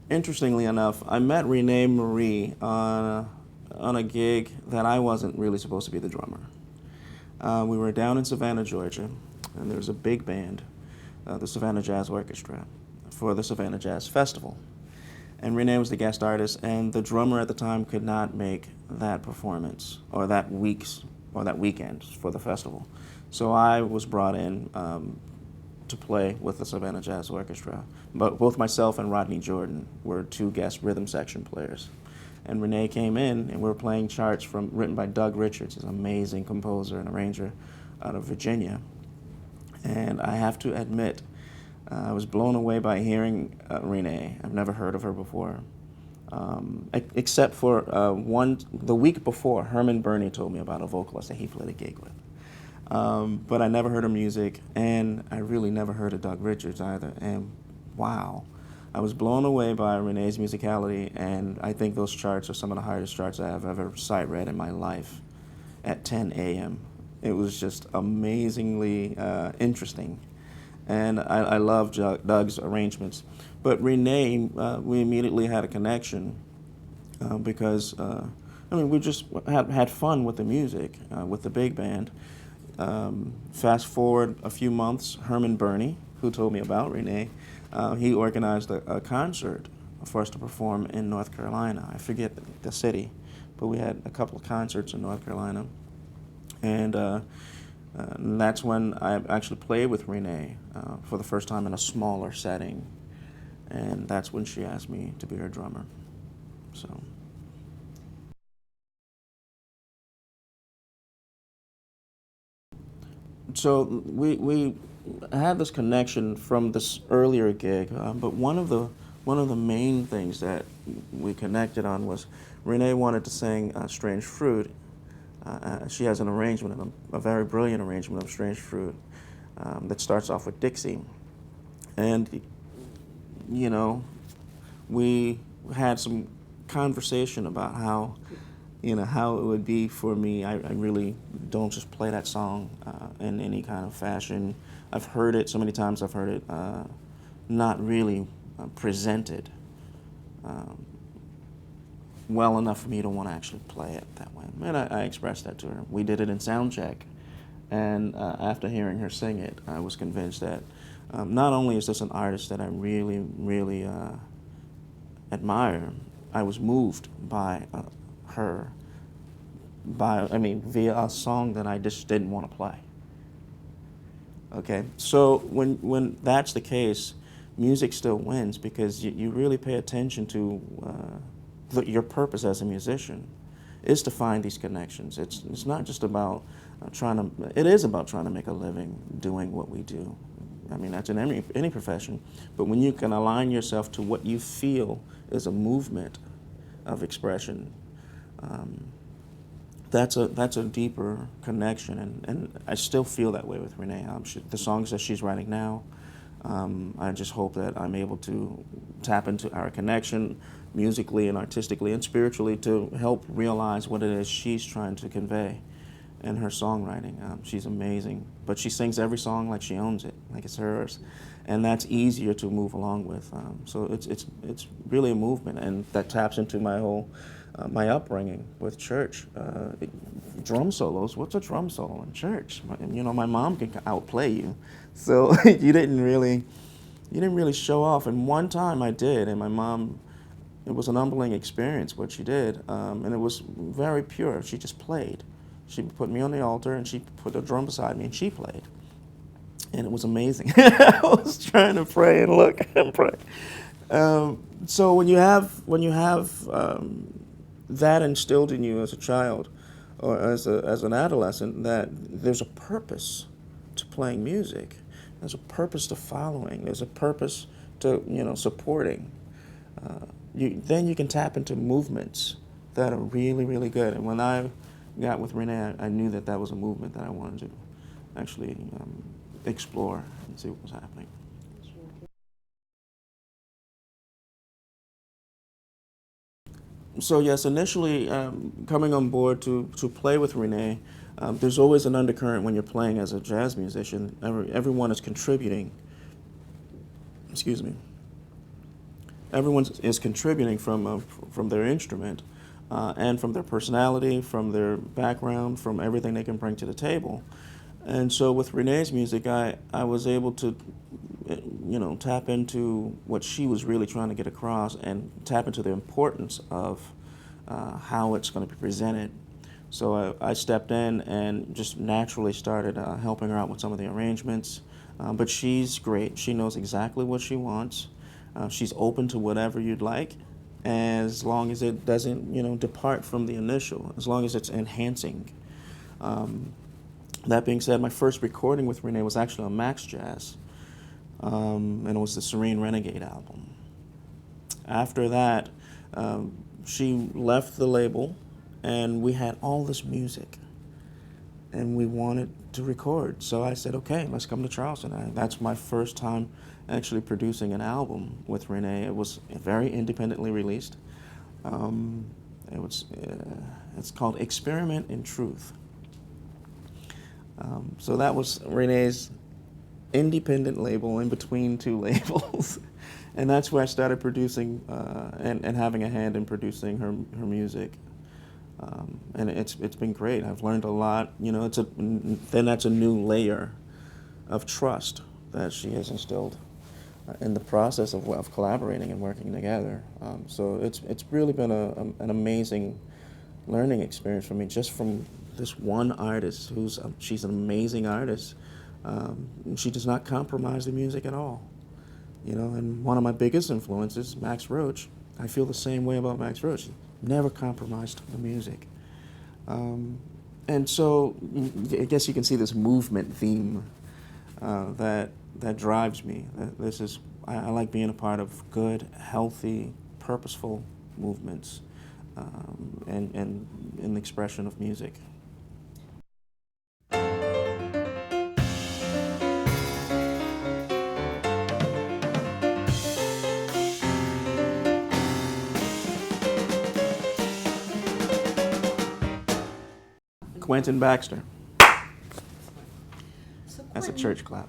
Interestingly enough, I met Rene Marie on a gig that I wasn't really supposed to be the drummer. We were down in Savannah, Georgia, and there was a big band, the Savannah Jazz Orchestra, for the Savannah Jazz Festival. And Rene was the guest artist, and the drummer at the time could not make that performance or that weekend for the festival. So I was brought in to play with the Savannah Jazz Orchestra. But both myself and Rodney Jordan were two guest rhythm section players. And Rene came in, and we were playing charts written by Doug Richards, he's an amazing composer and arranger out of Virginia. And I have to admit, I was blown away by hearing Rene. I've never heard of her before. Except for the week before, Herman Burney told me about a vocalist that he played a gig with. But I never heard her music, and I really never heard of Doug Richards either. And wow, I was blown away by Rene's musicality, and I think those charts are some of the hardest charts I have ever sight read in my life at 10 a.m. It was just amazingly interesting. And I love Doug's arrangements. But Rene, we immediately had a connection because, we just had fun with the music, with the big band. Fast forward a few months, Herman Burney, who told me about Rene, he organized a concert for us to perform in North Carolina. I forget the city, but we had a couple of concerts in North Carolina. And that's when I actually played with Rene for the first time in a smaller setting. And that's when she asked me to be her drummer. So. So we had this connection from this earlier gig, but one of the main things that we connected on was Rene wanted to sing "Strange Fruit." She has an arrangement, a very brilliant arrangement of "Strange Fruit" that starts off with Dixie, and we had some conversation about how it would be for me. I really don't just play that song in any kind of fashion. I've heard it so many times. I've heard it not really presented well enough for me to want to actually play it that way. And I expressed that to her. We did it in sound check, and after hearing her sing it, I was convinced that not only is this an artist that I really, really admire, I was moved by her via a song that I just didn't want to play. Okay, so when that's the case, music still wins because you really pay attention to your purpose as a musician is to find these connections. It's not just about it is about trying to make a living doing what we do. I mean, that's in any profession. But when you can align yourself to what you feel is a movement of expression, that's a deeper connection, and I still feel that way with Rene. The songs that she's writing now, I just hope that I'm able to tap into our connection musically and artistically and spiritually to help realize what it is she's trying to convey in her songwriting. She's amazing, but she sings every song like she owns it, like it's hers, and that's easier to move along with. So it's really a movement, and that taps into my upbringing with church. Drum solos. What's a drum solo in church? My mom can outplay you, so you didn't really show off. And one time I did, and my mom. It was an humbling experience what she did, and it was very pure. She just played. She put me on the altar, and she put a drum beside me, and she played. And it was amazing. I was trying to pray and look and pray. So when you have that instilled in you as a child or as an adolescent, that there's a purpose to playing music, there's a purpose to following, there's a purpose to supporting. Then you can tap into movements that are really, really good. And when I got with Rene, I knew that was a movement that I wanted to actually explore and see what was happening. So yes, initially coming on board to play with Rene, there's always an undercurrent when you're playing as a jazz musician. Everyone is contributing. Excuse me. Everyone is contributing from their instrument and from their personality, from their background, from everything they can bring to the table. And so with Renee's music, I was able to, tap into what she was really trying to get across and tap into the importance of how it's going to be presented. So I stepped in and just naturally started helping her out with some of the arrangements. But she's great. She knows exactly what she wants. She's open to whatever you'd like, as long as it doesn't, depart from the initial, as long as it's enhancing. That being said, my first recording with Renee was actually on Max Jazz, and it was the Serene Renegade album. After that, she left the label, and we had all this music, and we wanted to record. So I said, okay, let's come to Charleston. That's my first time actually producing an album with Renee. It was very independently released. It's called Experiment in Truth. So that was Renee's independent label in between two labels. And that's where I started producing and having a hand in producing her music. And it's been great. I've learned a lot. Then that's a new layer of trust that she has instilled in the process of collaborating and working together. So it's really been an amazing learning experience for me, just from this one artist she's an amazing artist. She does not compromise the music at all. And one of my biggest influences, Max Roach, I feel the same way about Max Roach. He never compromised the music. And so I guess you can see this movement theme that drives me. I like being a part of good, healthy, purposeful movements and in the expression of music. So Quentin Baxter. So That's a Quentin, church clap.